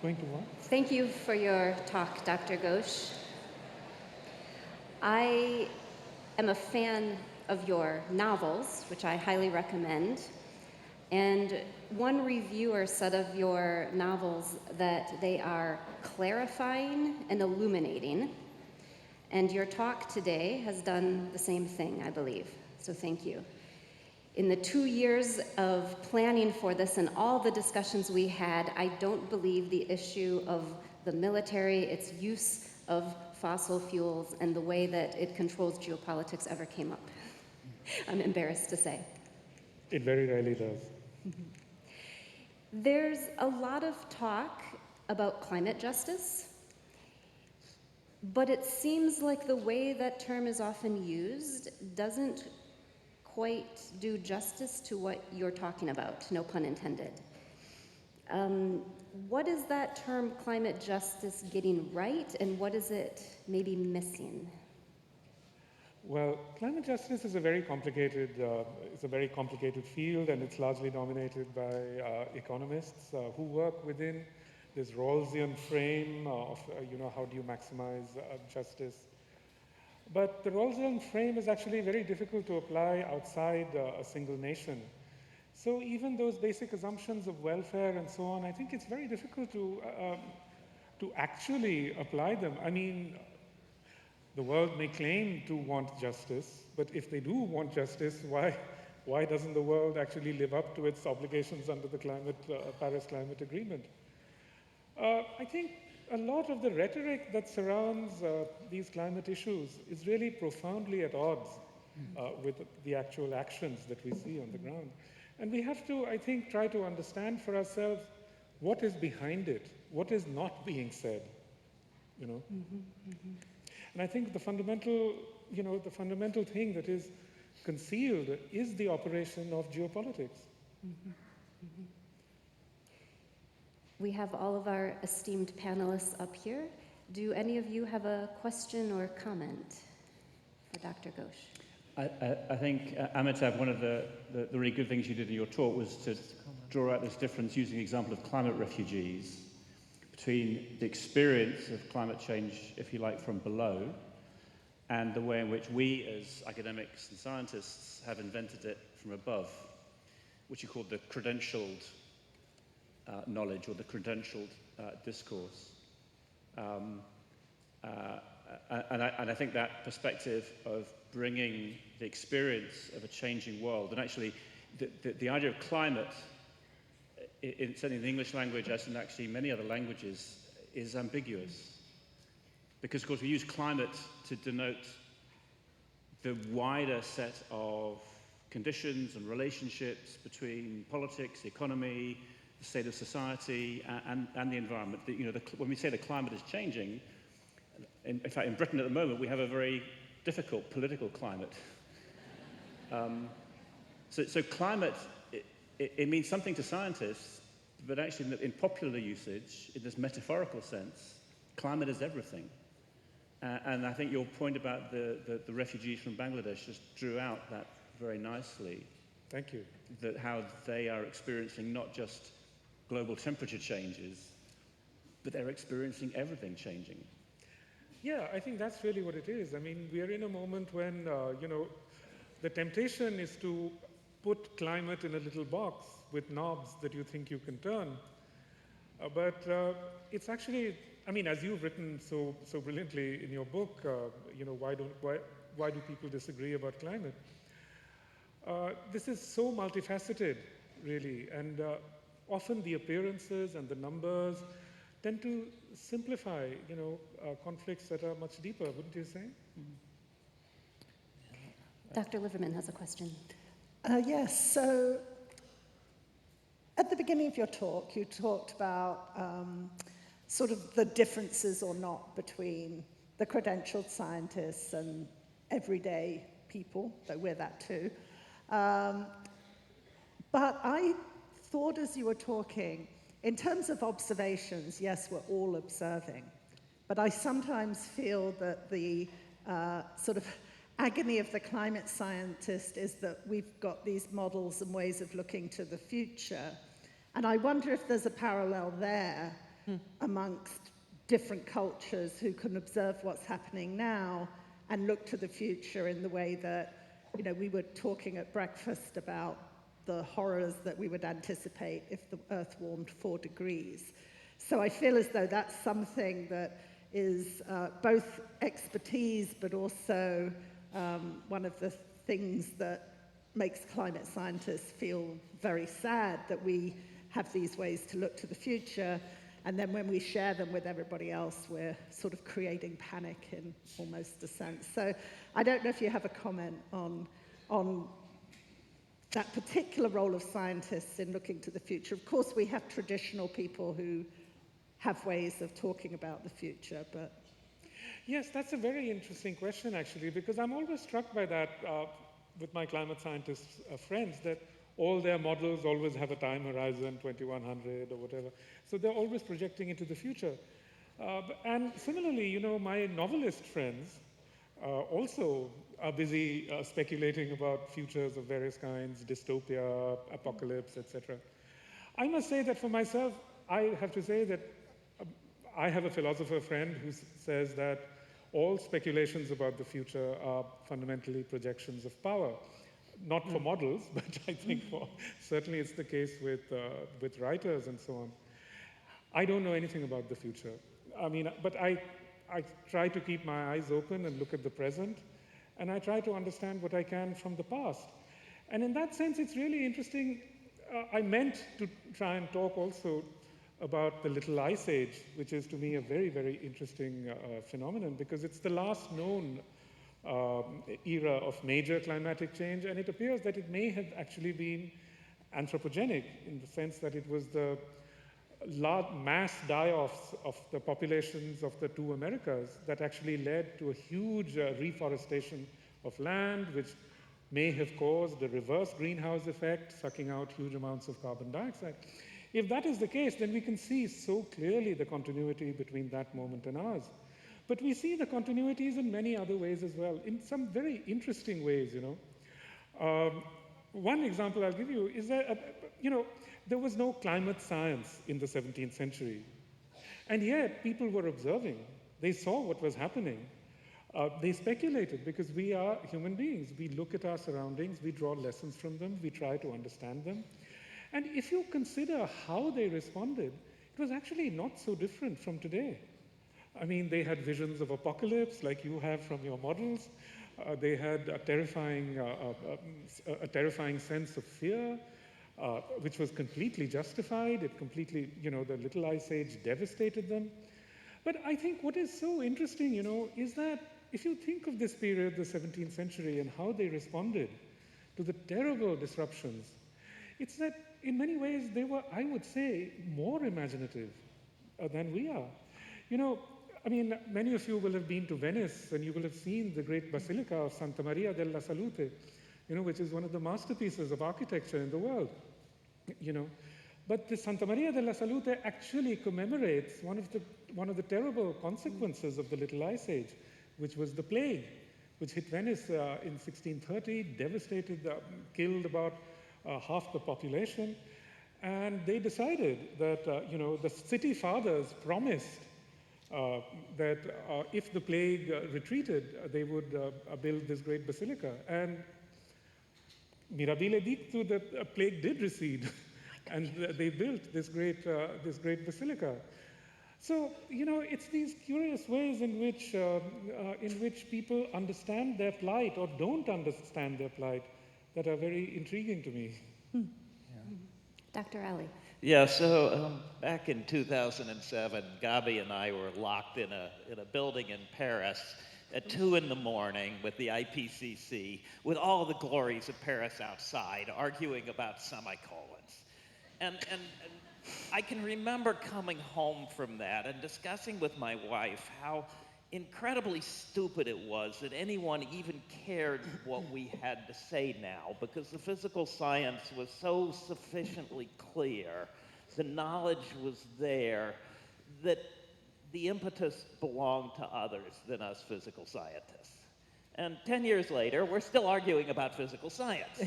going to work. Thank you for your talk, Dr. Ghosh. I am a fan of your novels, which I highly recommend. And one reviewer said of your novels that they are clarifying and illuminating. And your talk today has done the same thing, I believe. So thank you. In the 2 years of planning for this and all the discussions we had, I don't believe the issue of the military, its use of fossil fuels, and the way that it controls geopolitics ever came up. I'm embarrassed to say. It very rarely does. There's a lot of talk about climate justice, but it seems like the way that term is often used doesn't quite do justice to what you're talking about, no pun intended. What is that term climate justice getting right, and what is it maybe missing? Well, climate justice is a very complicated, field, and it's largely dominated by economists who work within this Rawlsian frame of, how do you maximize justice? But the Rawlsian frame is actually very difficult to apply outside a single nation. So even those basic assumptions of welfare and so on, I think it's very difficult to actually apply them. I mean, the world may claim to want justice, but if they do want justice, why doesn't the world actually live up to its obligations under the Paris Climate Agreement? I think a lot of the rhetoric that surrounds these climate issues is really profoundly at odds with the actual actions that we see on the ground. And we have to, I think, try to understand for ourselves what is behind it, what is not being said, And I think the fundamental thing that is concealed is the operation of geopolitics. We have all of our esteemed panelists up here. Do any of you have a question or comment for Dr. Ghosh? I think, Amitav, one of the really good things you did in your talk was to draw out this difference using the example of climate refugees between the experience of climate change, if you like, from below, and the way in which we as academics and scientists have invented it from above, which you call the credentialed knowledge or the credentialed discourse. And I think that perspective of bringing the experience of a changing world, and actually the idea of climate, certainly in the English language, as in actually many other languages, is ambiguous. Because, of course, we use climate to denote the wider set of conditions and relationships between politics, the economy, the state of society, and the environment. When we say the climate is changing, in fact, in Britain at the moment, we have a very difficult political climate. So climate, it means something to scientists, but actually in popular usage, in this metaphorical sense, climate is everything. And I think your point about the refugees from Bangladesh just drew out that very nicely. Thank you. That how they are experiencing not just global temperature changes, but they're experiencing everything changing. Yeah, I think that's really what it is. I mean, we are in a moment when, the temptation is to put climate in a little box with knobs that you think you can turn. But it's actually, I mean, as you've written so brilliantly in your book, why do people disagree about climate? This is so multifaceted, really, and often the appearances and the numbers tend to simplify, conflicts that are much deeper, wouldn't you say? Dr. Liverman has a question. Yes, so at the beginning of your talk, you talked about sort of the differences or not between the credentialed scientists and everyday people, though we're that too. But I thought as you were talking, in terms of observations, yes, we're all observing. But I sometimes feel that the sort of agony of the climate scientist is that we've got these models and ways of looking to the future. And I wonder if there's a parallel there amongst different cultures who can observe what's happening now and look to the future in the way that, we were talking at breakfast about the horrors that we would anticipate if the Earth warmed 4 degrees. So I feel as though that's something that is both expertise, but also one of the things that makes climate scientists feel very sad, that we have these ways to look to the future, and then when we share them with everybody else, we're sort of creating panic in almost a sense. So I don't know if you have a comment on that particular role of scientists in looking to the future. Of course, we have traditional people who have ways of talking about the future, but... Yes, that's a very interesting question, actually, because I'm always struck by that with my climate scientist friends, that all their models always have a time horizon, 2100 or whatever. So they're always projecting into the future. And similarly, my novelist friends also are busy speculating about futures of various kinds, dystopia, apocalypse, etc. I must say that for myself, I have to say that I have a philosopher friend who says that all speculations about the future are fundamentally projections of power. Not for models, but I think certainly it's the case with writers and so on. I don't know anything about the future. But I try to keep my eyes open and look at the present, and I try to understand what I can from the past. And in that sense, it's really interesting. I meant to try and talk also about the Little Ice Age, which is to me a very, very interesting phenomenon, because it's the last known era of major climatic change, and it appears that it may have actually been anthropogenic in the sense that it was the large mass die-offs of the populations of the 2 Americas that actually led to a huge reforestation of land, which may have caused a reverse greenhouse effect, sucking out huge amounts of carbon dioxide. If that is the case, then we can see so clearly the continuity between that moment and ours. But we see the continuities in many other ways as well, in some very interesting ways, One example I'll give you is that, there was no climate science in the 17th century. And yet, people were observing. They saw what was happening. They speculated, because we are human beings. We look at our surroundings, we draw lessons from them, we try to understand them. And if you consider how they responded, it was actually not so different from today. They had visions of apocalypse, like you have from your models. They had a terrifying sense of fear, which was completely justified. It completely, the Little Ice Age devastated them. But I think what is so interesting, is that if you think of this period, the 17th century, and how they responded to the terrible disruptions, it's that in many ways they were, I would say, more imaginative than we are. Many of you will have been to Venice, and you will have seen the great Basilica of Santa Maria della Salute, which is one of the masterpieces of architecture in the world. But the Santa Maria della Salute actually commemorates one of the terrible consequences of the Little Ice Age, which was the plague, which hit Venice in 1630, devastated, killed about half the population. And they decided that, the city fathers promised that if the plague retreated, they would build this great basilica. And mirabile dictu, the plague did recede, and they built this great basilica. So, it's these curious ways in which people understand their plight or don't understand their plight that are very intriguing to me. Dr. Ali. Yeah, so back in 2007, Gabi and I were locked in a building in Paris at 2 in the morning with the IPCC, with all the glories of Paris outside, arguing about semicolons. And I can remember coming home from that and discussing with my wife how incredibly stupid it was that anyone even cared what we had to say now, because the physical science was so sufficiently clear, the knowledge was there, that the impetus belonged to others than us physical scientists. And 10 years later, we're still arguing about physical science.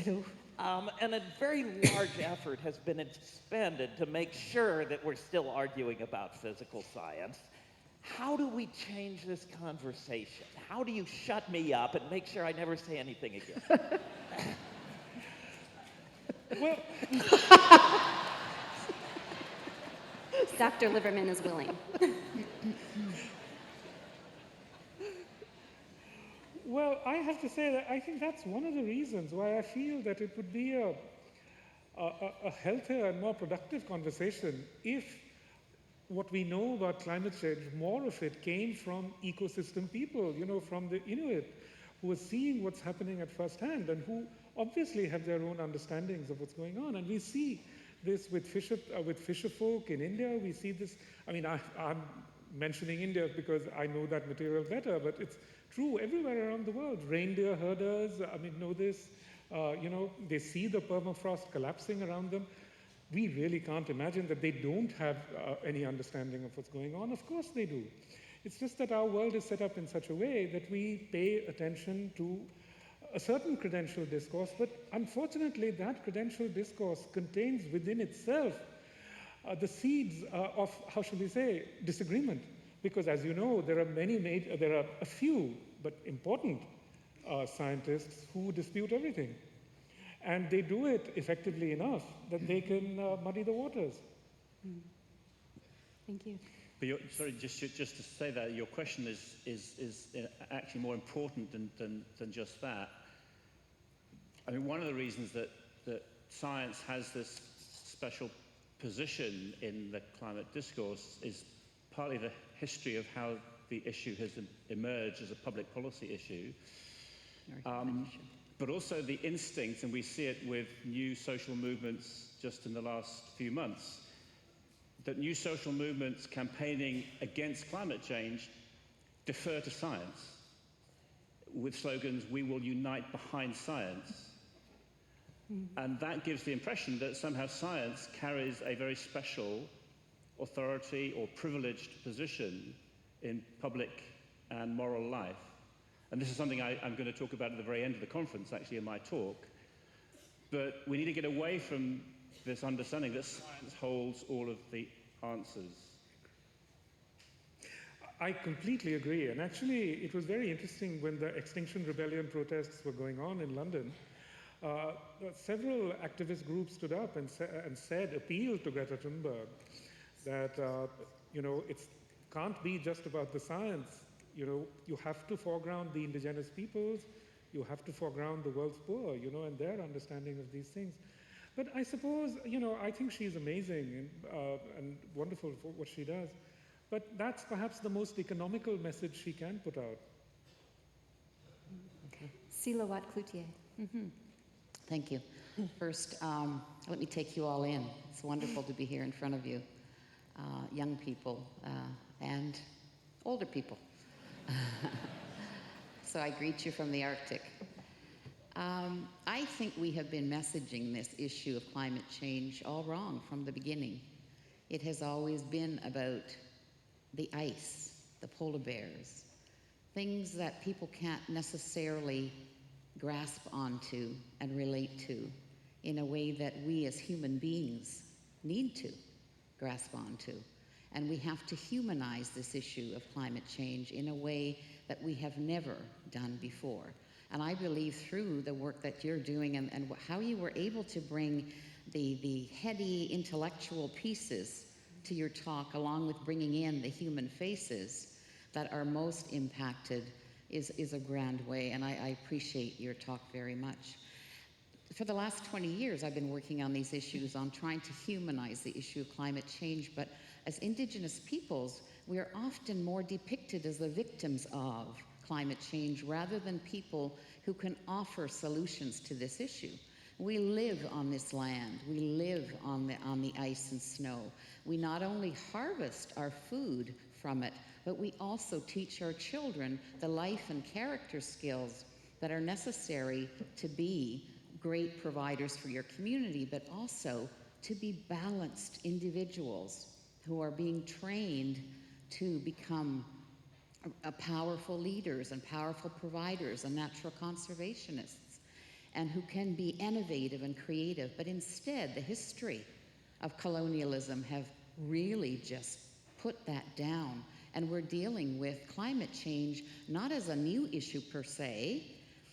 And a very large effort has been expended to make sure that we're still arguing about physical science. How do we change this conversation? How do you shut me up and make sure I never say anything again? Well, Dr. Liverman is willing. well, I have to say that I think that's one of the reasons why I feel that it would be a healthier and more productive conversation if what we know about climate change, more of it came from ecosystem people, from the Inuit, who are seeing what's happening at first hand and who obviously have their own understandings of what's going on. And we see this with fisher folk in India. We see this, I'm mentioning India because I know that material better, but it's true everywhere around the world. Reindeer herders, know this. They see the permafrost collapsing around them. We really can't imagine that they don't have any understanding of what's going on. Of course they do. It's just that our world is set up in such a way that we pay attention to a certain credential discourse, but unfortunately that credential discourse contains within itself the seeds of, how should we say, disagreement. Because as you know, there are a few, but important scientists who dispute everything. And they do it effectively enough that they can muddy the waters. Thank you. But sorry, just to say that, your question is actually more important than just that. I mean, one of the reasons that science has this special position in the climate discourse is partly the history of how the issue has emerged as a public policy issue. But also the instinct, and we see it with new social movements just in the last few months, that new social movements campaigning against climate change defer to science with slogans, "We will unite behind science." And that gives the impression that somehow science carries a very special authority or privileged position in public and moral life. And this is something I'm going to talk about at the very end of the conference, actually, in my talk. But we need to get away from this understanding that science holds all of the answers. I completely agree. And actually, it was very interesting when the Extinction Rebellion protests were going on in London. Several activist groups stood up and appealed to Greta Thunberg that, it can't be just about the science. You have to foreground the indigenous peoples, you have to foreground the world's poor, and their understanding of these things. But I suppose, I think she's amazing and wonderful for what she does. But that's perhaps the most economical message she can put out. Okay. Silawat Cloutier. Thank you. First, let me take you all in. It's wonderful to be here in front of you, young people and older people. So I greet you from the Arctic. I think we have been messaging this issue of climate change all wrong from the beginning. It has always been about the ice, the polar bears, things that people can't necessarily grasp onto and relate to in a way that we as human beings need to grasp onto. And we have to humanize this issue of climate change in a way that we have never done before. And I believe through the work that you're doing and how you were able to bring the heady intellectual pieces to your talk, along with bringing in the human faces that are most impacted, is a grand way. And I appreciate your talk very much. For the last 20 years, I've been working on these issues, on trying to humanize the issue of climate change. But as Indigenous peoples, we are often more depicted as the victims of climate change rather than people who can offer solutions to this issue. We live on this land. We live on the ice and snow. We not only harvest our food from it, but we also teach our children the life and character skills that are necessary to be great providers for your community, but also to be balanced individuals who are being trained to become powerful leaders and powerful providers and natural conservationists. and who can be innovative and creative. But instead, the history of colonialism have really just put that down. And we're dealing with climate change not as a new issue per se,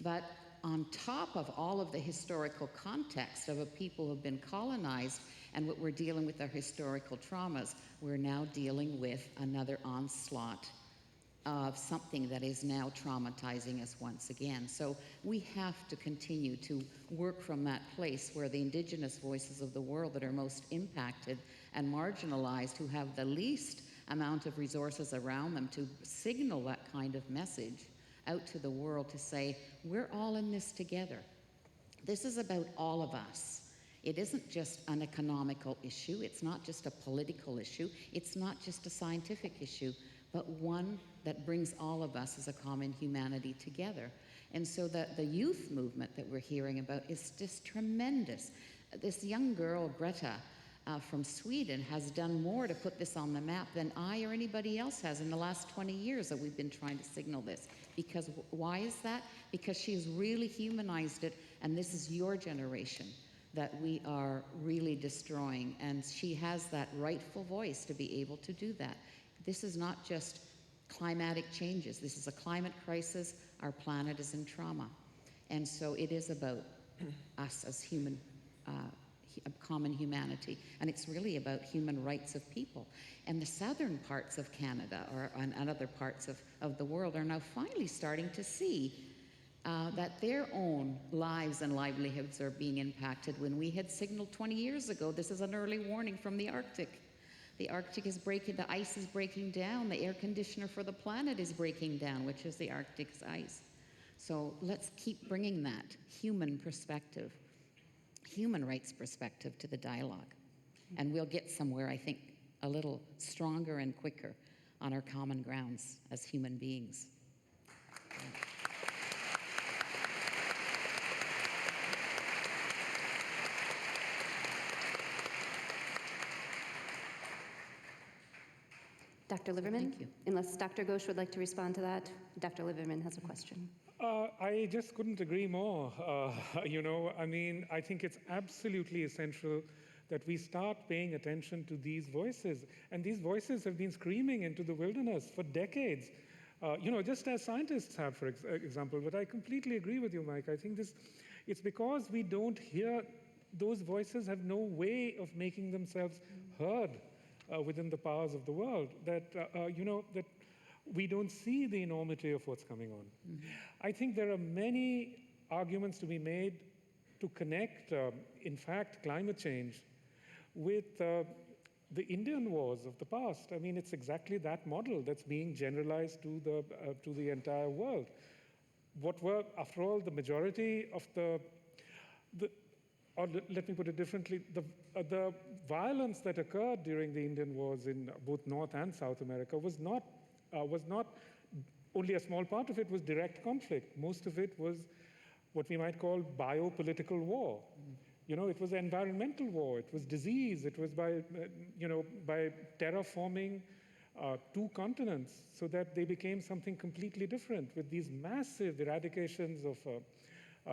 but on top of all of the historical context of a people who have been colonized and what we're dealing with our historical traumas, we're now dealing with another onslaught of something that is now traumatizing us once again. So we have to continue to work from that place where the indigenous voices of the world that are most impacted and marginalized, who have the least amount of resources around them to signal that kind of message out to the world to say, we're all in this together. This is about all of us. It isn't just an economical issue. It's not just a political issue. It's not just a scientific issue, but one that brings all of us as a common humanity together. And so the youth movement that we're hearing about is just tremendous. This young girl, Greta, from Sweden, has done more to put this on the map than I or anybody else has in the last 20 years that we've been trying to signal this. Because why is that? Because she's really humanized it, and this is your generation that we are really destroying. And she has that rightful voice to be able to do that. This is not just climatic changes. This is a climate crisis. Our planet is in trauma. And so it is about us as human, common humanity. And it's really about human rights of people. And the southern parts of Canada and other parts of the world are now finally starting to see that their own lives and livelihoods are being impacted. When we had signaled 20 years ago, this is an early warning from the Arctic. The Arctic is breaking, the ice is breaking down, the air conditioner for the planet is breaking down, which is the Arctic's ice. So let's keep bringing that human perspective, human rights perspective to the dialogue. And we'll get somewhere, I think, a little stronger and quicker on our common grounds as human beings. Dr. Liverman? Thank you. Unless Dr. Ghosh would like to respond to that, Dr. Liverman has a question. I just couldn't agree more. I mean, I think it's absolutely essential that we start paying attention to these voices. And these voices have been screaming into the wilderness for decades, just as scientists have, for example. But I completely agree with you, Mike. I think it's because we don't hear, those voices have no way of making themselves heard within the powers of the world, that we don't see the enormity of what's coming on. Mm-hmm. I think there are many arguments to be made to connect, in fact, climate change with the Indian wars of the past. I mean, it's exactly that model that's being generalized to the entire world. What were, after all, the majority of or let me put it differently, the violence that occurred during the Indian wars in both North and South America was not only a small part of it was direct conflict. Most of it was what we might call biopolitical war. It was environmental war. It was disease. It was by terraforming two continents so that they became something completely different, with these massive eradications of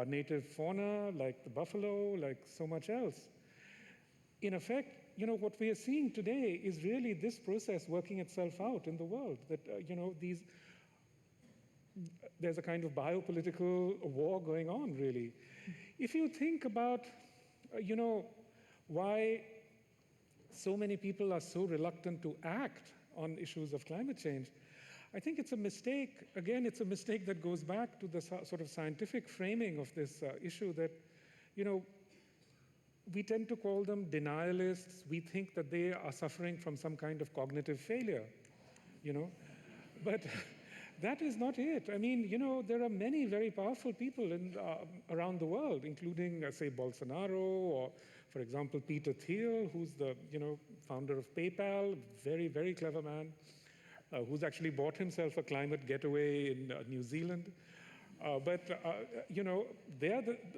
native fauna, like the buffalo, like so much else. In effect, what we are seeing today is really this process working itself out in the world, that, there's a kind of biopolitical war going on, really. If you think about, why so many people are so reluctant to act on issues of climate change, I think it's a mistake. Again, it's a mistake that goes back to the sort of scientific framing of this issue that, we tend to call them denialists. We think that they are suffering from some kind of cognitive failure, But that is not it. I mean, there are many very powerful people around the world, including, say, Bolsonaro, or, for example, Peter Thiel, who's the, founder of PayPal, very, very clever man, who's actually bought himself a climate getaway in New Zealand. But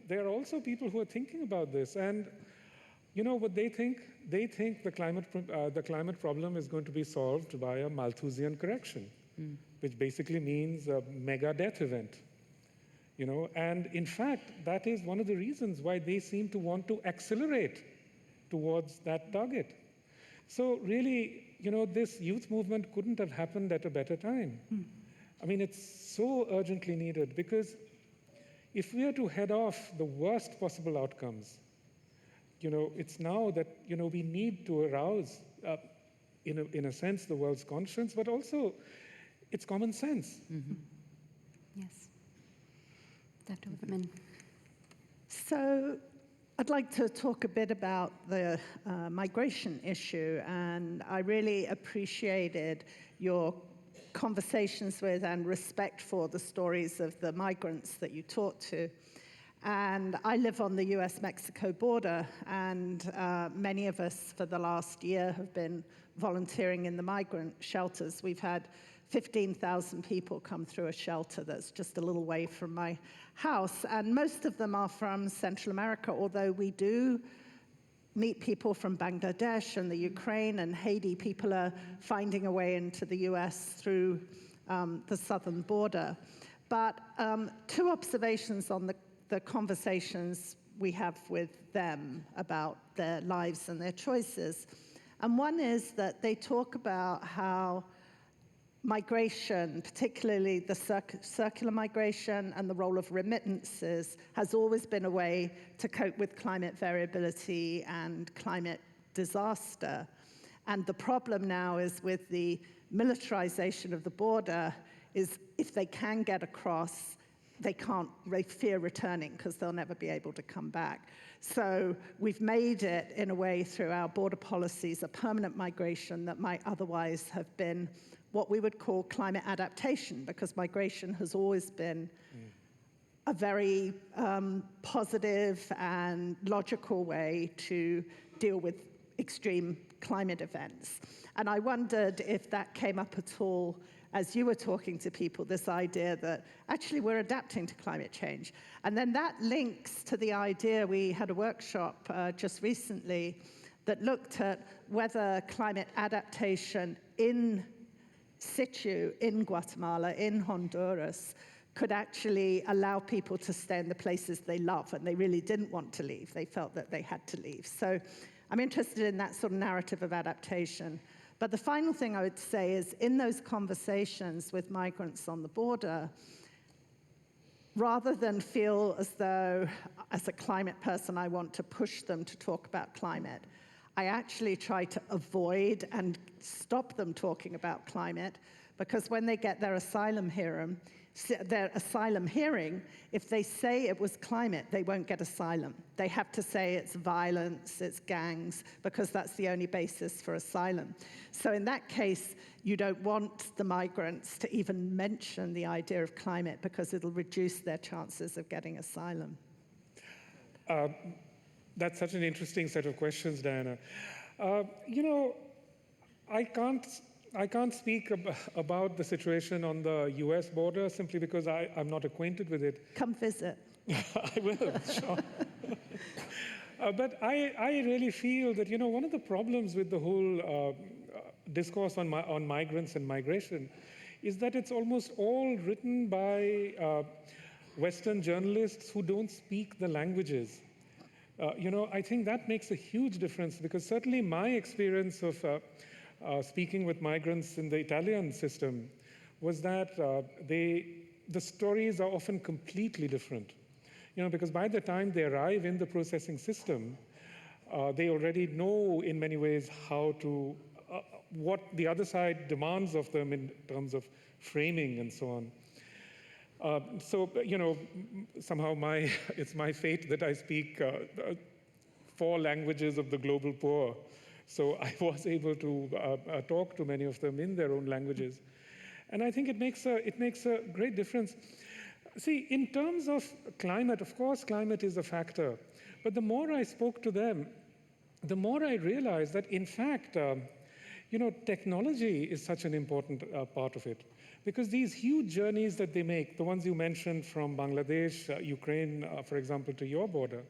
there are also people who are thinking about this. And what they think? They think the climate problem is going to be solved by a Malthusian correction, which basically means a mega death event. And in fact, that is one of the reasons why they seem to want to accelerate towards that target. So really, this youth movement couldn't have happened at a better time. I mean, it's so urgently needed, because if we are to head off the worst possible outcomes, it's now that, we need to arouse, in a sense, the world's conscience, but also it's common sense. Yes. Dr. Whitman. So I'd like to talk a bit about the migration issue, and I really appreciated your conversations with and respect for the stories of the migrants that you talked to. And I live on the US-Mexico border, and many of us for the last year have been volunteering in the migrant shelters. We've had 15,000 people come through a shelter that's just a little way from my house, and most of them are from Central America, although we do meet people from Bangladesh and the Ukraine and Haiti. People are finding a way into the US through the southern border. But two observations on the conversations we have with them about their lives and their choices. And one is that they talk about how migration, particularly the circular migration and the role of remittances, has always been a way to cope with climate variability and climate disaster. And the problem now is with the militarization of the border is if they can get across, they fear returning because they'll never be able to come back. So we've made it, in a way, through our border policies, a permanent migration that might otherwise have been what we would call climate adaptation, because migration has always been a very positive and logical way to deal with extreme climate events. And I wondered if that came up at all as you were talking to people, this idea that actually we're adapting to climate change. And then that links to the idea, we had a workshop just recently that looked at whether climate adaptation in situ, in Guatemala, in Honduras, could actually allow people to stay in the places they love, and they really didn't want to leave. They felt that they had to leave. So I'm interested in that sort of narrative of adaptation. But the final thing I would say is, in those conversations with migrants on the border, rather than feel as though, as a climate person, I want to push them to talk about climate, I actually try to avoid and stop them talking about climate, because when they get their asylum hearing, if they say it was climate, they won't get asylum. They have to say it's violence, it's gangs, because that's the only basis for asylum. So in that case, you don't want the migrants to even mention the idea of climate, because it'll reduce their chances of getting asylum. That's such an interesting set of questions, Diana. I can't speak about the situation on the US border simply because I'm not acquainted with it. Come visit. I will, sure. But I really feel that, one of the problems with the whole discourse on migrants and migration is that it's almost all written by Western journalists who don't speak the languages. I think that makes a huge difference, because certainly my experience of speaking with migrants in the Italian system was that the stories are often completely different. Because by the time they arrive in the processing system, they already know in many ways how to, what the other side demands of them in terms of framing and so on. So, somehow it's my fate that I speak 4 languages of the global poor. So I was able to talk to many of them in their own languages. And I think it makes a great difference. See, in terms of climate, of course, climate is a factor. But the more I spoke to them, the more I realized that, in fact, technology is such an important part of it. Because these huge journeys that they make, the ones you mentioned from Bangladesh, Ukraine, for example, to your border,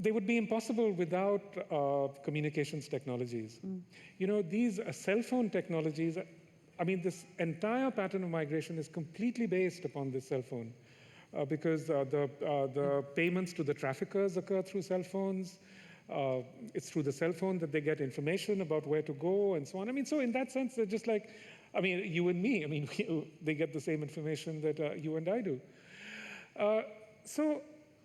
they would be impossible without communications technologies. These cell phone technologies, this entire pattern of migration is completely based upon this cell phone. because the payments to the traffickers occur through cell phones. It's through the cell phone that they get information about where to go and so on. I mean, so in that sense, they're just like, I mean, you and me. I mean, they get the same information that you and I do. So,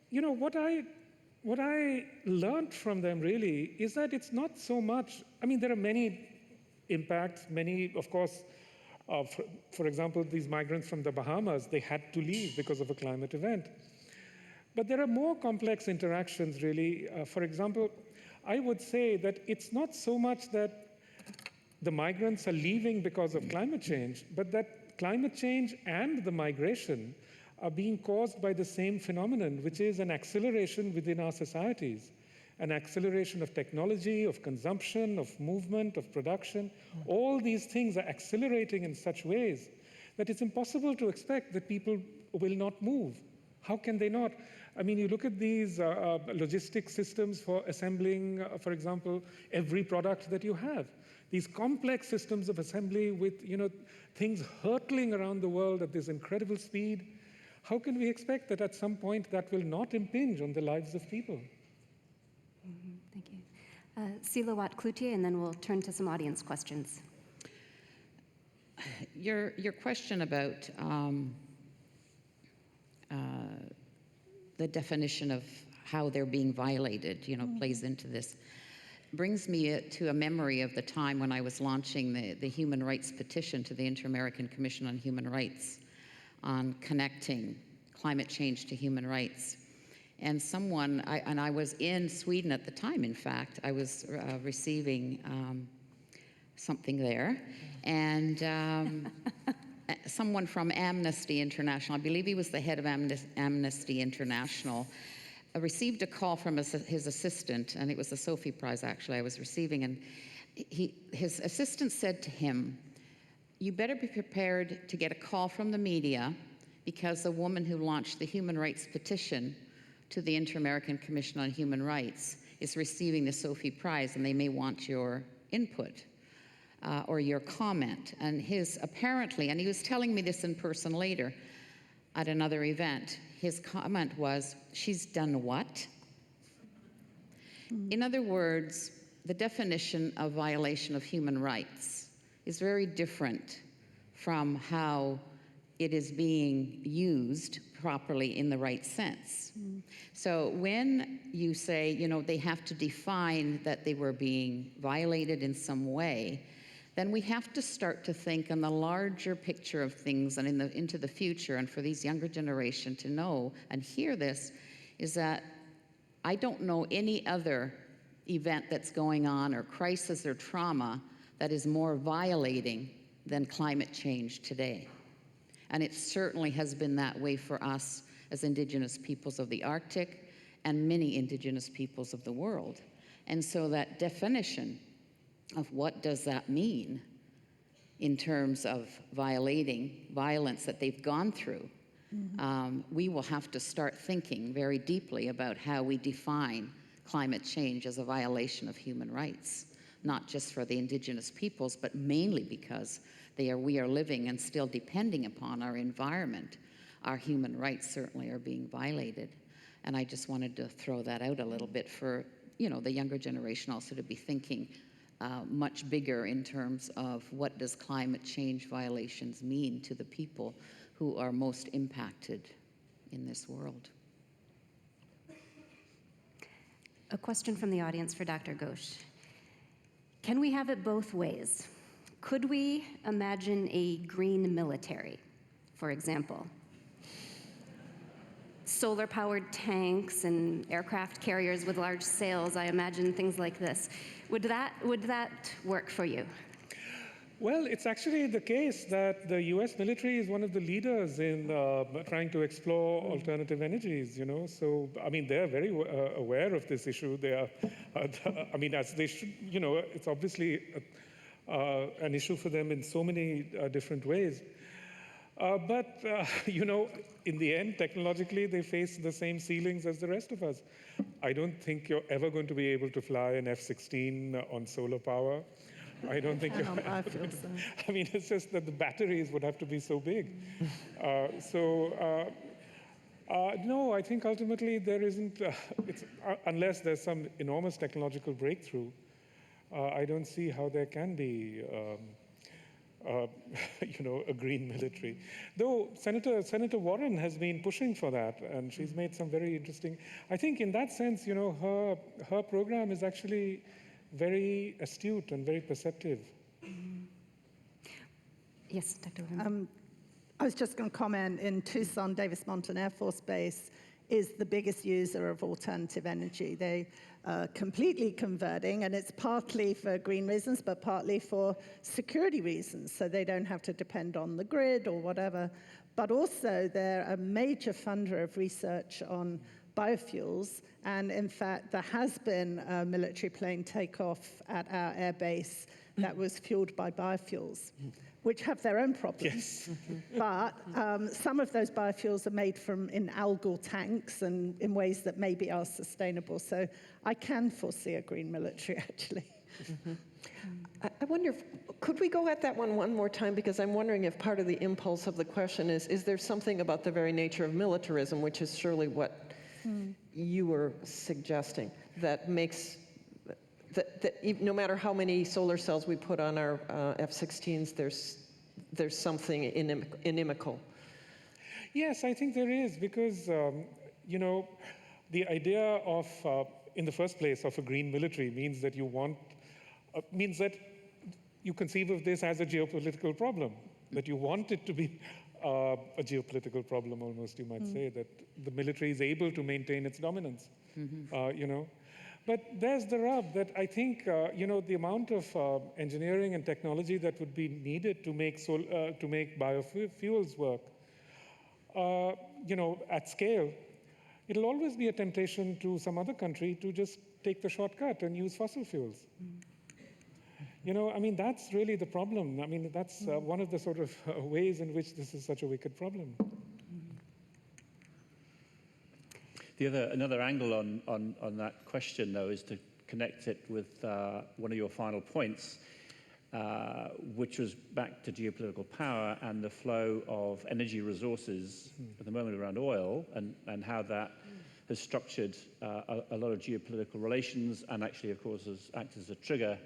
you know, what I learned from them really is that it's not so much, I mean, there are many impacts, many, of course, for example, these migrants from the Bahamas, they had to leave because of a climate event. But there are more complex interactions, really. For example, I would say that it's not so much that the migrants are leaving because of climate change, but that climate change and the migration are being caused by the same phenomenon, which is an acceleration within our societies, an acceleration of technology, of consumption, of movement, of production. All these things are accelerating in such ways that it's impossible to expect that people will not move. How can they not? I mean, you look at these logistic systems for assembling, for example, every product that you have. These complex systems of assembly with, you know, things hurtling around the world at this incredible speed. How can we expect that at some point that will not impinge on the lives of people? Thank you. Silawat Cloutier, and then we'll turn to some audience questions. Your question about the definition of how they're being violated, you know, plays into this. Brings me to a memory of the time when I was launching the human rights petition to the Inter-American Commission on Human Rights on connecting climate change to human rights. And I was in Sweden at the time, in fact. I was receiving something there. And someone from Amnesty International, I believe he was the head of Amnesty International, received a call from his assistant, and it was the Sophie Prize, actually, I was receiving, and his assistant said to him, "You better be prepared to get a call from the media because the woman who launched the human rights petition to the Inter-American Commission on Human Rights is receiving the Sophie Prize, and they may want your input or your comment." And apparently, and he was telling me this in person later at another event, his comment was, "She's done what?" In other words, the definition of violation of human rights is very different from how it is being used properly in the right sense. So when you say, you know, they have to define that they were being violated in some way, then we have to start to think on the larger picture of things and into the future, and for these younger generation to know and hear this, is that I don't know any other event that's going on or crisis or trauma that is more violating than climate change today. And it certainly has been that way for us as Indigenous peoples of the Arctic and many Indigenous peoples of the world. And so that definition of what does that mean in terms of violating violence that they've gone through, we will have to start thinking very deeply about how we define climate change as a violation of human rights, not just for the Indigenous peoples, but mainly because we are living and still depending upon our environment. Our human rights certainly are being violated. And I just wanted to throw that out a little bit for, you know, the younger generation also to be thinking much bigger in terms of what does climate change violations mean to the people who are most impacted in this world. A question from the audience for Dr. Ghosh. Can we have it both ways? Could we imagine a green military, for example? Solar-powered tanks and aircraft carriers with large sails, I imagine things like this. Would that work for you? Well, it's actually the case that the US military is one of the leaders in trying to explore alternative energies, you know. So, I mean, they're very aware of this issue. They are, I mean, as they should, you know, it's obviously an issue for them in so many different ways. But, you know, in the end, technologically, they face the same ceilings as the rest of us. I don't think you're ever going to be able to fly an F-16 on solar power. I don't think you're I feel so. I mean, it's just that the batteries would have to be so big. No, I think ultimately there isn't, unless there's some enormous technological breakthrough, I don't see how there can be a green military. Though Senator Warren has been pushing for that, and she's made some very interesting, I think in that sense, her program is actually very astute and very perceptive. Yes, Dr. Wimmer. I was just going to comment, in Tucson, Davis-Monthan Air Force Base is the biggest user of alternative energy. They are completely converting, and it's partly for green reasons, but partly for security reasons, so they don't have to depend on the grid or whatever. But also, they're a major funder of research on biofuels, and in fact, there has been a military plane takeoff at our air base that was fueled by biofuels, which have their own problems. Yes. But some of those biofuels are made in algal tanks and in ways that maybe are sustainable. So I can foresee a green military, actually. I wonder if, could we go at that one more time? Because I'm wondering if part of the impulse of the question is there something about the very nature of militarism, which is surely what you were suggesting, that makes, that no matter how many solar cells we put on our F-16s, there's something inimical. Yes, I think there is, because, the idea of, in the first place, of a green military means that means that you conceive of this as a geopolitical problem, that you want it to be a geopolitical problem, almost, you might say, that the military is able to maintain its dominance, But there's the rub, that I think, the amount of engineering and technology that would be needed to make biofuels work, at scale, it'll always be a temptation to some other country to just take the shortcut and use fossil fuels. That's really the problem. That's one of the sort of ways in which this is such a wicked problem. Another angle on that question, though, is to connect it with one of your final points, which was back to geopolitical power and the flow of energy resources at the moment around oil, and how that has structured a lot of geopolitical relations, and actually, of course, has acted as a trigger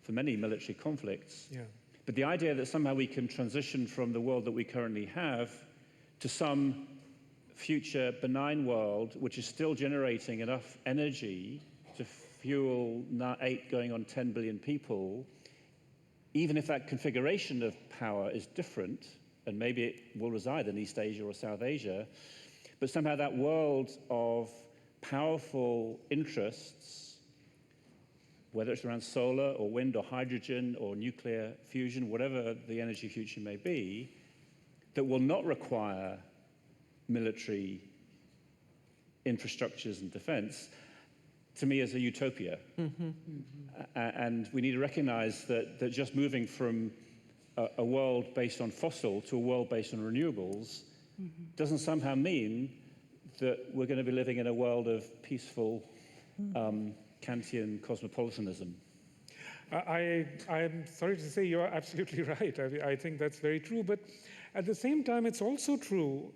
for many military conflicts. Yeah. But the idea that somehow we can transition from the world that we currently have to some future benign world which is still generating enough energy to fuel 8 going on 10 billion people, even if that configuration of power is different, and maybe it will reside in East Asia or South Asia, but somehow that world of powerful interests, whether it's around solar or wind or hydrogen or nuclear fusion, whatever the energy future may be, that will not require military infrastructures and defense, to me, is a utopia. And we need to recognize that just moving from a world based on fossil to a world based on renewables doesn't somehow mean that we're going to be living in a world of peaceful Kantian cosmopolitanism. I'm sorry to say you're absolutely right. I think that's very true. But at the same time, it's also true,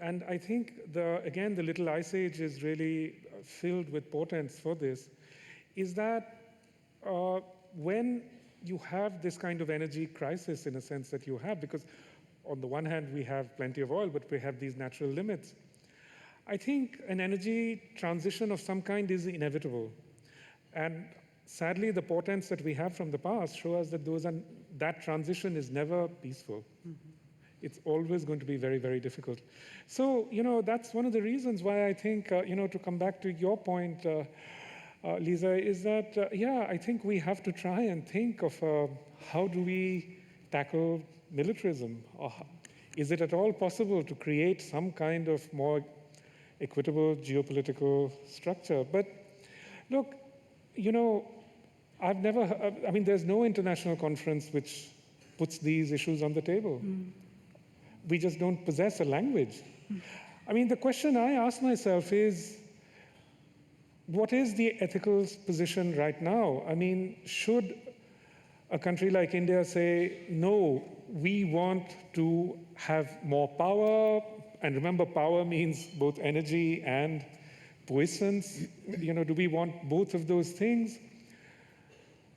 and I think, again, the Little Ice Age is really filled with portents for this, is that when you have this kind of energy crisis, in a sense that you have, because on the one hand, we have plenty of oil, but we have these natural limits. I think an energy transition of some kind is inevitable. And sadly, the portents that we have from the past show us that that transition is never peaceful. It's always going to be very, very difficult. So, that's one of the reasons why I think, to come back to your point, Lisa, is that, I think we have to try and think of how do we tackle militarism? Or is it at all possible to create some kind of more equitable geopolitical structure? But look, there's no international conference which puts these issues on the table. We just don't possess a language. The question I ask myself is, what is the ethical position right now? Should a country like India say, no, we want to have more power, And remember, power means both energy and puissance. Do we want both of those things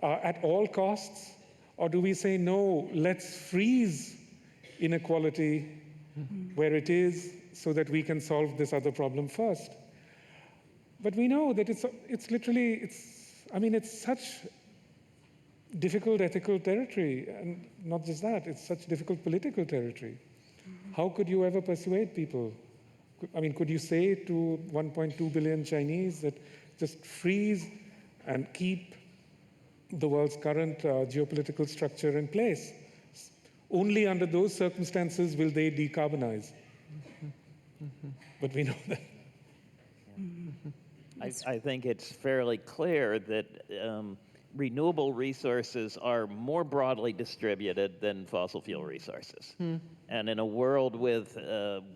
at all costs? Or do we say, no, let's freeze inequality where it is so that we can solve this other problem first? But we know that it's such difficult ethical territory, and not just that, it's such difficult political territory. How could you ever persuade people? Could you say to 1.2 billion Chinese that just freeze and keep the world's current geopolitical structure in place? Only under those circumstances will they decarbonize. But we know that. I think it's fairly clear that renewable resources are more broadly distributed than fossil fuel resources. And in a world with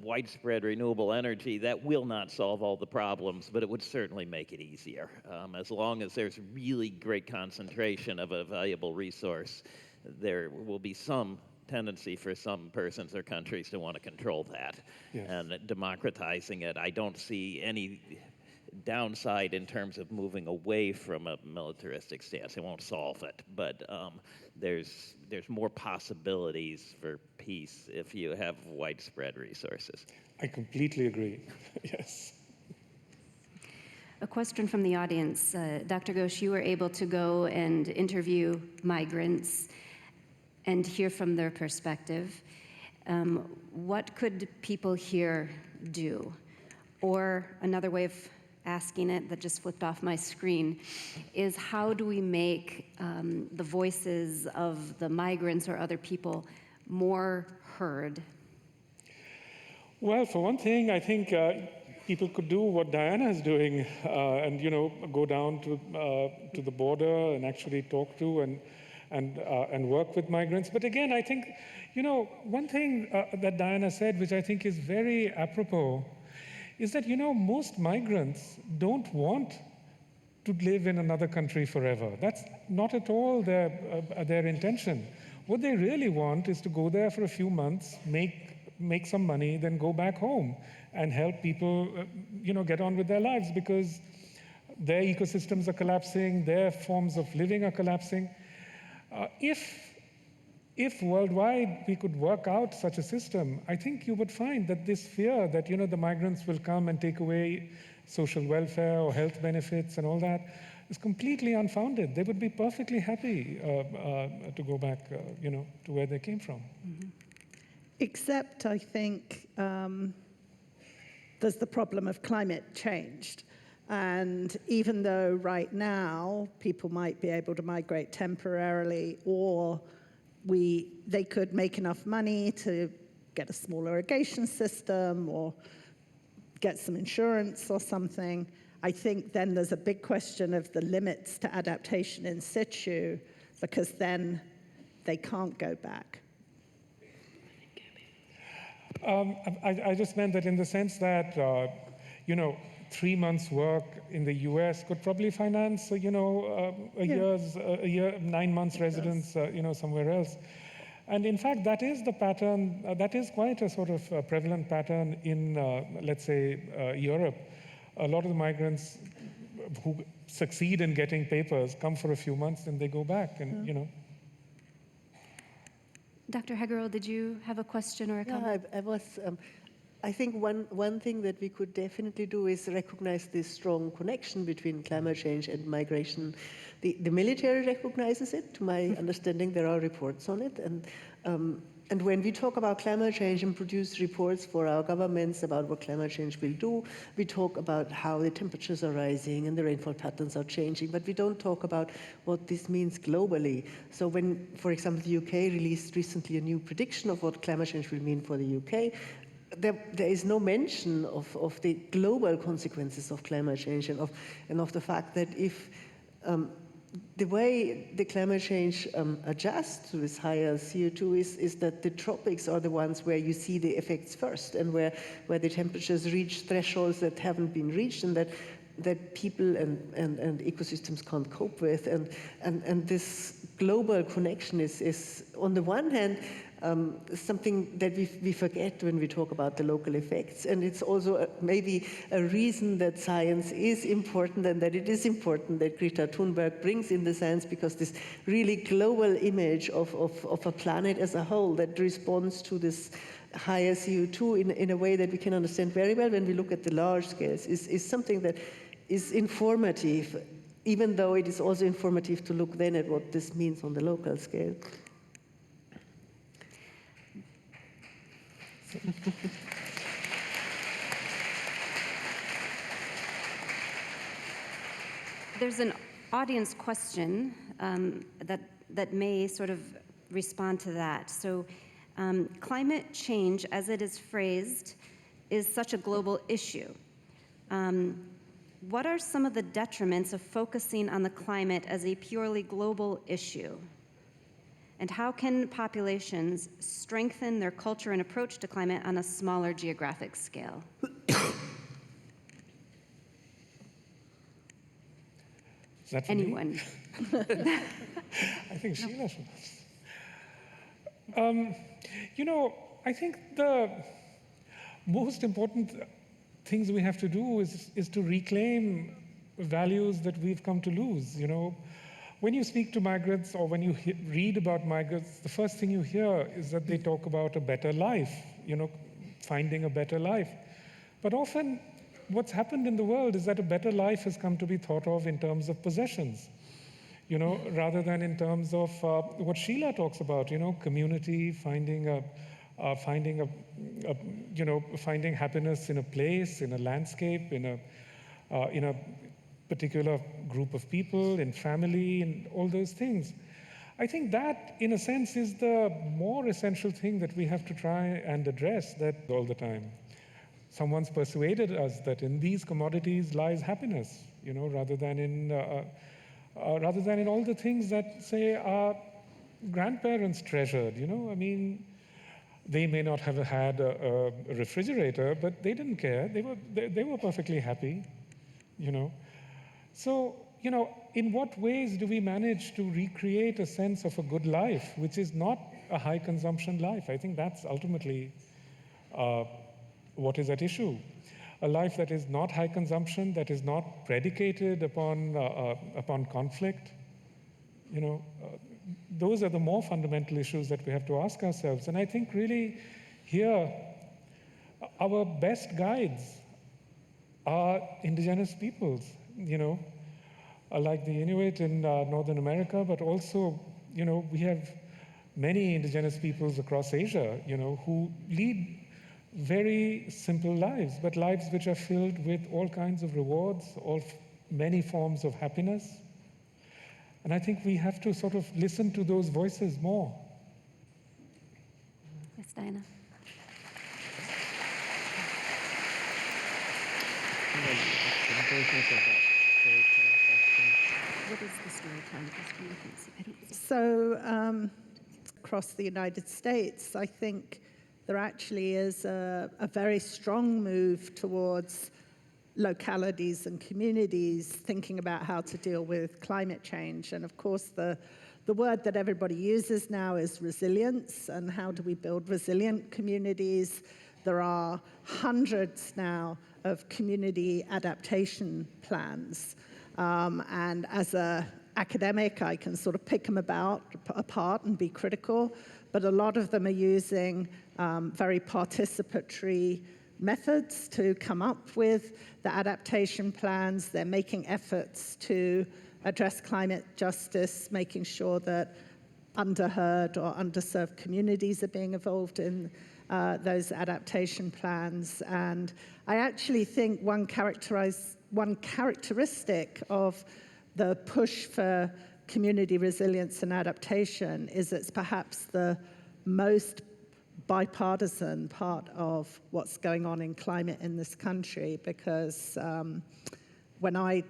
widespread renewable energy, that will not solve all the problems, but it would certainly make it easier. As long as there's really great concentration of a valuable resource, there will be some tendency for some persons or countries to want to control that. Yes. And democratizing it, I don't see any downside in terms of moving away from a militaristic stance. It won't solve it, but there's more possibilities for peace if you have widespread resources. I completely agree. Yes. A question from the audience. Dr. Ghosh, you were able to go and interview migrants and hear from their perspective. What could people here do? Or another way of asking it that just flipped off my screen is, how do we make the voices of the migrants or other people more heard? Well, for one thing, I think people could do what Diana is doing and go down to the border and actually talk to and work with migrants. But again, I think one thing that Diana said, which I think is very apropos, is that, most migrants don't want to live in another country forever. That's not at all their intention. What they really want is to go there for a few months, make some money, then go back home and help people, get on with their lives, because their ecosystems are collapsing, their forms of living are collapsing. If worldwide we could work out such a system, I think you would find that this fear that the migrants will come and take away social welfare or health benefits and all that is completely unfounded. They would be perfectly happy to go back, to where they came from. Mm-hmm. Except, I think, there's the problem of climate change. And even though right now people might be able to migrate temporarily, or they could make enough money to get a small irrigation system or get some insurance or something, I think then there's a big question of the limits to adaptation in situ, because then they can't go back. I just meant that in the sense that, 3 months' work in the US could probably finance, a year, 9 months residence, somewhere else. And in fact, that is the pattern, that is quite a sort of prevalent pattern in, let's say, Europe. A lot of the migrants who succeed in getting papers come for a few months and they go back, and, Dr. Heggerel, did you have a question or a comment? Yeah, I think one thing that we could definitely do is recognize this strong connection between climate change and migration. The military recognizes it. To my understanding, there are reports on it. And when we talk about climate change and produce reports for our governments about what climate change will do, we talk about how the temperatures are rising and the rainfall patterns are changing, but we don't talk about what this means globally. So when, for example, the UK released recently a new prediction of what climate change will mean for the UK, there is no mention of the global consequences of climate change and of the fact that if the way the climate change adjusts to this higher CO2 is that the tropics are the ones where you see the effects first, and where the temperatures reach thresholds that haven't been reached and that people and ecosystems can't cope with. And this global connection is on the one hand, something that we forget when we talk about the local effects. And it's also maybe a reason that science is important and that it is important that Greta Thunberg brings in the science, because this really global image of a planet as a whole that responds to this higher CO2 in a way that we can understand very well when we look at the large scales is something that is informative, even though it is also informative to look then at what this means on the local scale. There's an audience question that may sort of respond to that. So climate change, as it is phrased, is such a global issue. What are some of the detriments of focusing on the climate as a purely global issue? And how can populations strengthen their culture and approach to climate on a smaller geographic scale? Is that for Anyone? me? I think Sheila should. I think the most important things we have to do is to reclaim values that we've come to lose. When you speak to migrants or when you read about migrants, the first thing you hear is that they talk about a better life, finding a better life. But often what's happened in the world is that a better life has come to be thought of in terms of possessions, rather than in terms of what Sheila talks about, community, finding happiness in a place, in a landscape, in a particular group of people, in family, and all those things. I think that, in a sense, is the more essential thing that we have to try and address that all the time. Someone's persuaded us that in these commodities lies happiness, rather than in all the things that, say, our grandparents treasured. They may not have had a refrigerator, but they didn't care. They were perfectly happy, So, in what ways do we manage to recreate a sense of a good life, which is not a high consumption life? I think that's ultimately what is at issue. A life that is not high consumption, that is not predicated upon conflict. Those are the more fundamental issues that we have to ask ourselves. And I think really here, our best guides are indigenous peoples, like the Inuit in Northern America, but also, we have many indigenous peoples across Asia, who lead very simple lives, but lives which are filled with all kinds of rewards, many forms of happiness. And I think we have to sort of listen to those voices more. Yes, Diana. What is the story time question? I don't see. So across the United States, I think there actually is a very strong move towards localities and communities thinking about how to deal with climate change. And of course, the word that everybody uses now is resilience, and how do we build resilient communities? There are hundreds now of community adaptation plans. And as an academic, I can sort of pick them apart and be critical, but a lot of them are using very participatory methods to come up with the adaptation plans. They're making efforts to address climate justice, making sure that underheard or underserved communities are being involved in those adaptation plans. And I actually think one characteristic of the push for community resilience and adaptation is it's perhaps the most bipartisan part of what's going on in climate in this country, because when I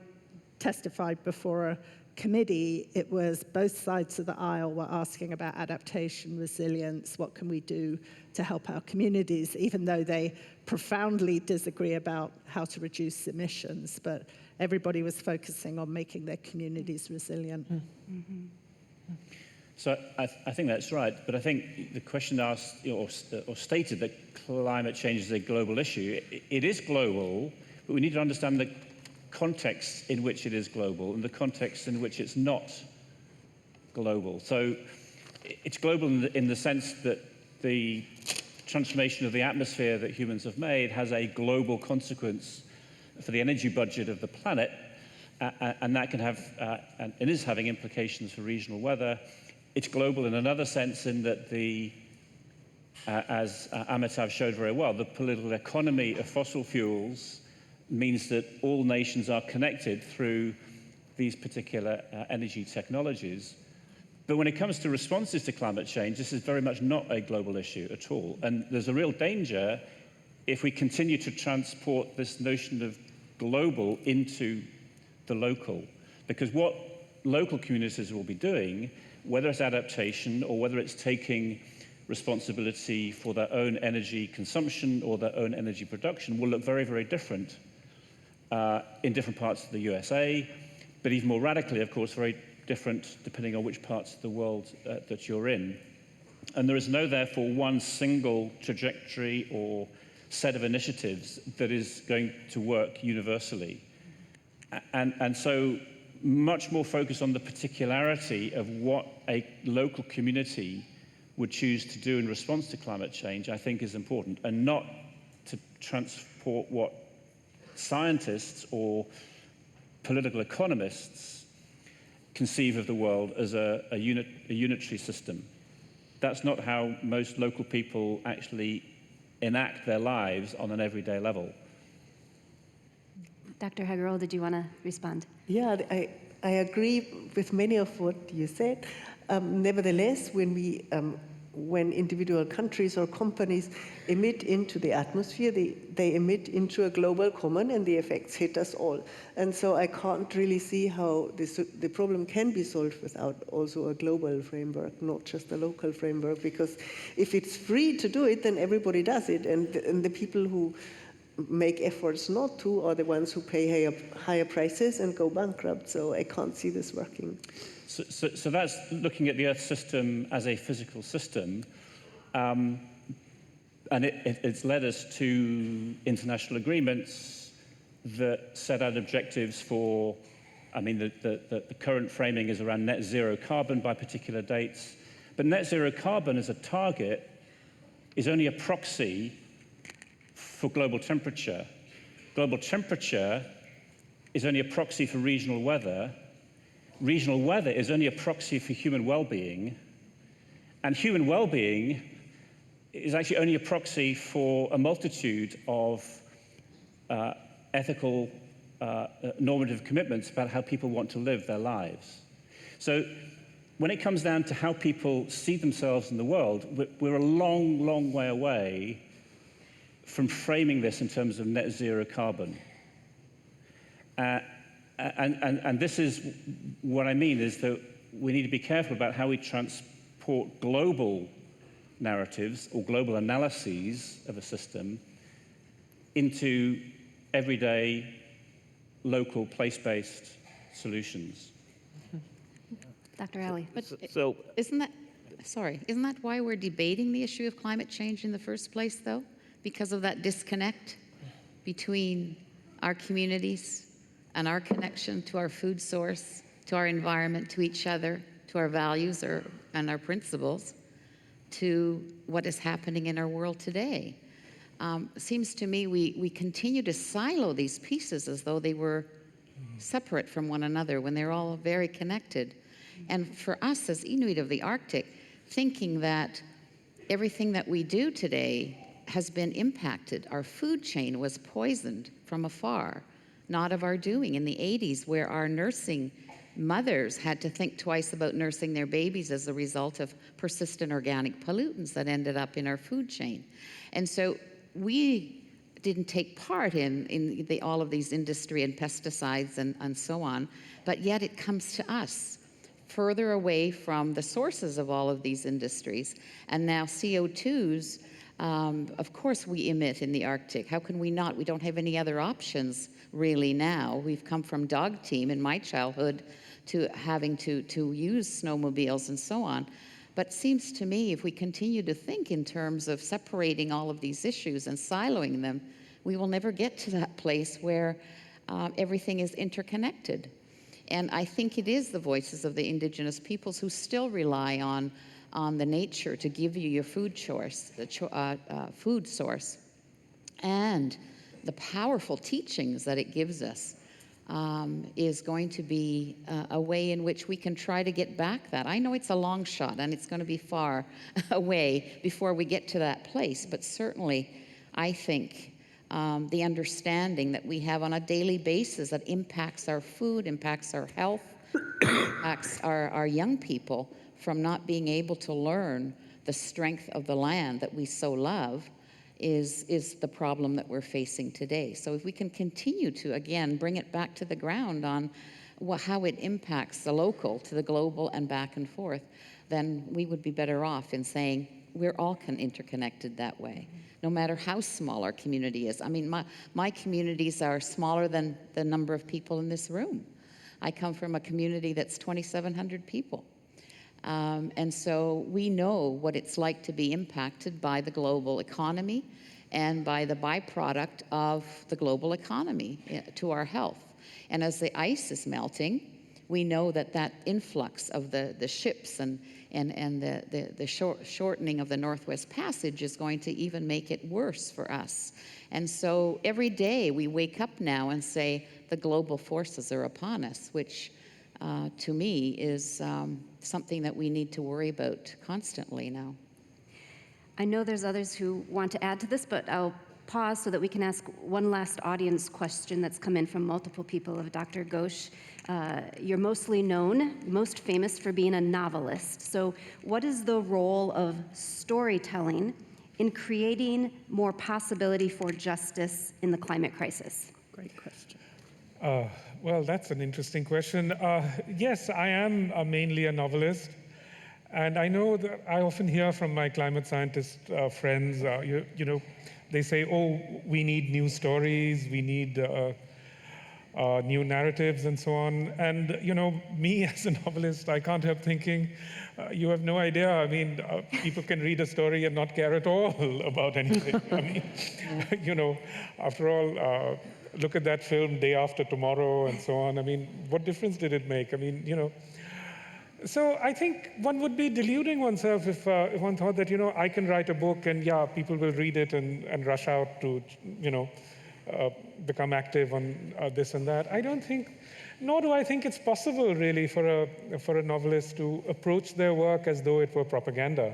testified before a committee, it was both sides of the aisle were asking about adaptation, resilience, what can we do to help our communities, even though they profoundly disagree about how to reduce emissions, but everybody was focusing on making their communities resilient. So I think that's right, but I think the question asked or stated that climate change is a global issue. It is global, but we need to understand the context in which it is global and the context in which it's not global. So it's global in the sense that the transformation of the atmosphere that humans have made has a global consequence for the energy budget of the planet, and that can have, and is having implications for regional weather. It's global in another sense in that as Amitav showed very well, the political economy of fossil fuels means that all nations are connected through these particular energy technologies. But when it comes to responses to climate change, this is very much not a global issue at all. And there's a real danger if we continue to transport this notion of global into the local. Because what local communities will be doing, whether it's adaptation or whether it's taking responsibility for their own energy consumption or their own energy production, will look very, very different in different parts of the USA, but even more radically, of course, very different depending on which parts of the world that you're in. And there is no, therefore, one single trajectory or set of initiatives that is going to work universally. And so much more focus on the particularity of what a local community would choose to do in response to climate change, I think is important, and not to transport what scientists or political economists conceive of the world as a unitary system. That's not how most local people actually enact their lives on an everyday level. Dr. Hagerl, did you want to respond? Yeah, I agree with many of what you said. Nevertheless, when individual countries or companies emit into the atmosphere, they emit into a global common, and the effects hit us all. And so I can't really see how the problem can be solved without also a global framework, not just a local framework, because if it's free to do it, then everybody does it, and the people who make efforts not to are the ones who pay higher prices and go bankrupt. So I can't see this working. So that's looking at the Earth system as a physical system, and it's led us to international agreements that set out objectives for, I mean, the current framing is around net zero carbon by particular dates, but net zero carbon as a target is only a proxy for global temperature. Global temperature is only a proxy for regional weather. Regional weather is only a proxy for human well-being, and human well-being is actually only a proxy for a multitude of ethical, normative commitments about how people want to live their lives. So when it comes down to how people see themselves in the world, we're a long, long way away from framing this in terms of net zero carbon. And this is what I mean, is that we need to be careful about how we transport global narratives or global analyses of a system into everyday, local, place-based solutions. Dr. Alley. But isn't that why we're debating the issue of climate change in the first place, though? Because of that disconnect between our communities and our connection to our food source, to our environment, to each other, to our values and our principles, to what is happening in our world today. Seems to me we continue to silo these pieces as though they were separate from one another when they're all very connected. And for us as Inuit of the Arctic, thinking that everything that we do today has been impacted. Our food chain was poisoned from afar, not of our doing. In the 80s, where our nursing mothers had to think twice about nursing their babies as a result of persistent organic pollutants that ended up in our food chain. And so we didn't take part in all of these industry and pesticides and so on, but yet it comes to us further away from the sources of all of these industries. And now CO2s, of course we emit in the Arctic. How can we not? We don't have any other options really now. We've come from dog team in my childhood to having to use snowmobiles and so on. But it seems to me if we continue to think in terms of separating all of these issues and siloing them, we will never get to that place where everything is interconnected. And I think it is the voices of the indigenous peoples who still rely on the nature to give you your food source, food source, and the powerful teachings that it gives us is going to be a way in which we can try to get back that. I know it's a long shot and it's going to be far away before we get to that place, but certainly I think the understanding that we have on a daily basis that impacts our food, impacts our health, impacts our young people from not being able to learn the strength of the land that we so love is the problem that we're facing today. So if we can continue to, again, bring it back to the ground on how it impacts the local to the global and back and forth, then we would be better off in saying we're all interconnected that way, no matter how small our community is. I mean, my communities are smaller than the number of people in this room. I come from a community that's 2,700 people. And so we know what it's like to be impacted by the global economy and by the byproduct of the global economy to our health. And as the ice is melting, we know that influx of the ships and the shortening of the Northwest Passage is going to even make it worse for us. And so every day we wake up now and say the global forces are upon us, which to me is something that we need to worry about constantly now. I know there's others who want to add to this, but I'll pause so that we can ask one last audience question that's come in from multiple people of Dr. Ghosh. You're mostly known, most famous for being a novelist. So what is the role of storytelling in creating more possibility for justice in the climate crisis? Great question. Well, that's an interesting question. Yes, I am mainly a novelist. And I know that I often hear from my climate scientist friends, you know, they say, oh, we need new stories, we need new narratives and so on. And, you know, me as a novelist, I can't help thinking, you have no idea. I mean, people can read a story and not care at all about anything. I mean, you know, after all, look at that film, Day After Tomorrow, and so on. I mean, what difference did it make? I mean, you know. So I think one would be deluding oneself if one thought that, you know, I can write a book and, yeah, people will read it and rush out to, you know, become active on this and that. I don't think, nor do I think it's possible, really, for a novelist to approach their work as though it were propaganda.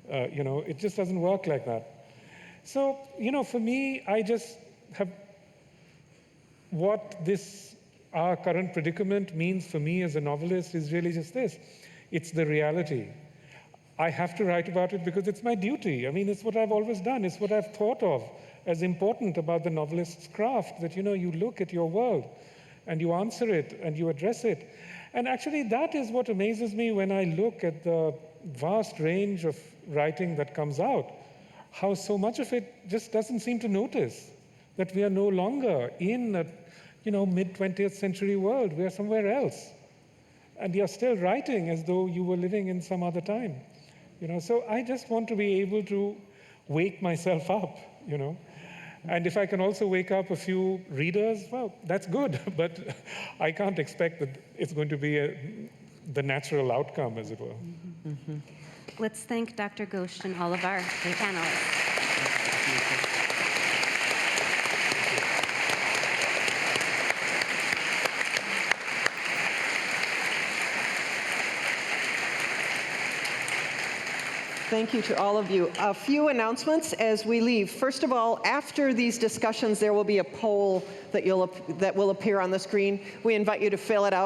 Mm-hmm. You know, it just doesn't work like that. So, you know, for me, I just have what our current predicament means for me as a novelist is really just this. It's the reality. I have to write about it because it's my duty. I mean, it's what I've always done. It's what I've thought of as important about the novelist's craft, that, you know, you look at your world and you answer it and you address it. And actually, that is what amazes me when I look at the vast range of writing that comes out, how so much of it just doesn't seem to notice that we are no longer in a, you know, mid-20th century world. We are somewhere else. And you're still writing as though you were living in some other time. You know, so I just want to be able to wake myself up, you know. And if I can also wake up a few readers, well, that's good. But I can't expect that it's going to be the natural outcome, as it were. Mm-hmm. Mm-hmm. Let's thank Dr. Ghosh and all of our panelists. Thank you to all of you. A few announcements as we leave. First of all, after these discussions, there will be a poll that will appear on the screen. We invite you to fill it out.